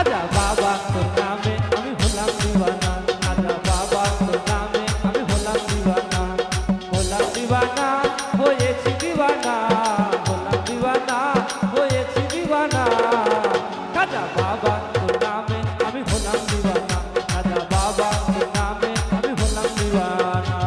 খাজা বাবা তোর নামে আমি হলাম দিওয়ানা, খাজা বাবা তোর নামে আমি হলাম দিওয়ানা, হলাম দিওয়ানা হয়েছি দিওয়ানা, হলাম দিওয়ানা হয়েছি দিওয়ানা, খাজা বাবা তোর নামে আমি হলাম দিওয়ানা, খাজা বাবা তোর নামে আমি হলাম দিওয়ানা।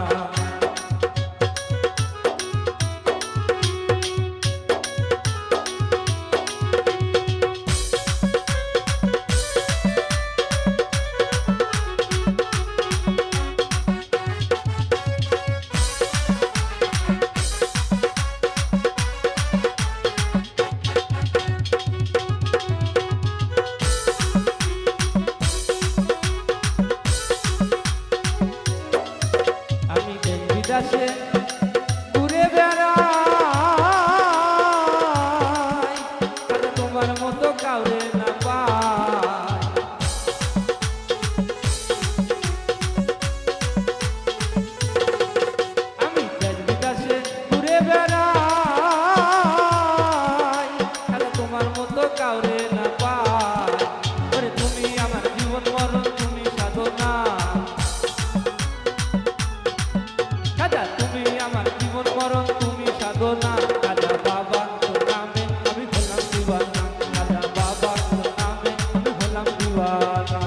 আমি দেশ বিদেশে ঘুরে বেড়াই, খাজা তোমার মতো কাউরে না পাই। আমি দেশ বিদেশে ঘুরে বেড়াই, খাজা তোমার মতো কাউরে না পাই। ওরে তুমি আমার জীবন মরণ, তুমি সাধনা, খাজা তুমি আমার জীবন মরণ, তুমি সাধনা, খাজা বাবা তোর নামে আমি হলাম দিওয়ানা, খাজা বাবা তোর নামে আমি হলাম দিওয়ানা।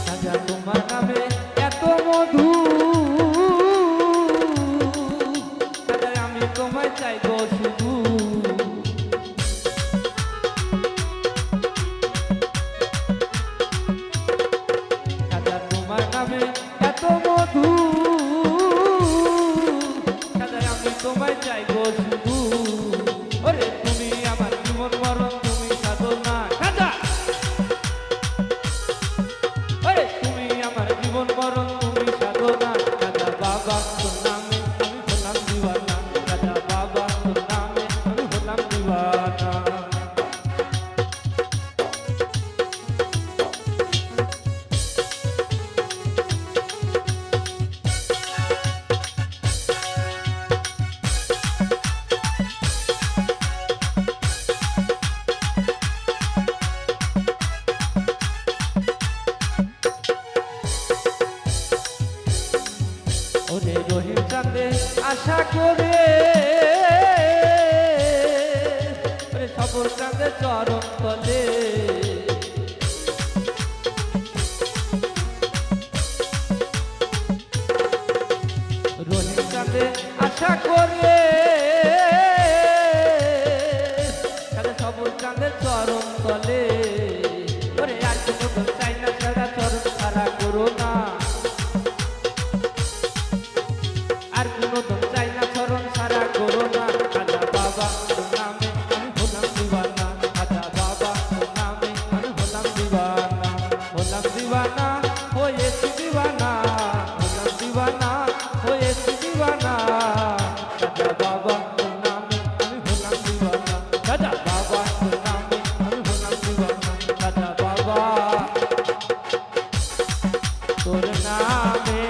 খাজা তোমার নামে এত মধু, খাজা আমি তোমায় চাইবো শুধু, খাজা তোমার নামে এত মধু, খাজা আমি তোমায় চাইবো শুধু। ওরে তুমি আমার জীবন মরণ, তুমি সাধনা, খাজা ওরে তুমি আমার জীবন মরণ, তুমি সাধনা, খাজা বাবা তোর নামে আমি হলাম দিওয়ানা, খাজা বাবা তোর নামে আমি হলাম দিওয়ানা। ওরে রহিম চাঁদে আশা করে, ওরে সবর চাঁদে চরণ তলে, রহিম চাঁদে আশা করে, খাজা সবর চাঁদের চরণ তলে। ওরে আর কোনো দোষ চাই না, ছাড়া চরণ ছাড়া করো না, আর কোনো দোষ চাই না, চরণ ছাড়া করো না, খাজা বাবা তোর নামে আমি হলাম দিওয়ানা, খাজা বাবা তোর নামে আমি হলাম দিওয়ানা, হলাম দিওয়ানা হয়েছি দিওয়ানা, হলাম দিওয়ানা হয়েছি দিওয়ানা, খাজা বাবা তোর নামে আমি হলাম দিওয়ানা, খাজা বাবা তোর নামে আমি হলাম দিওয়ানা, খাজা বাবা তোর নামে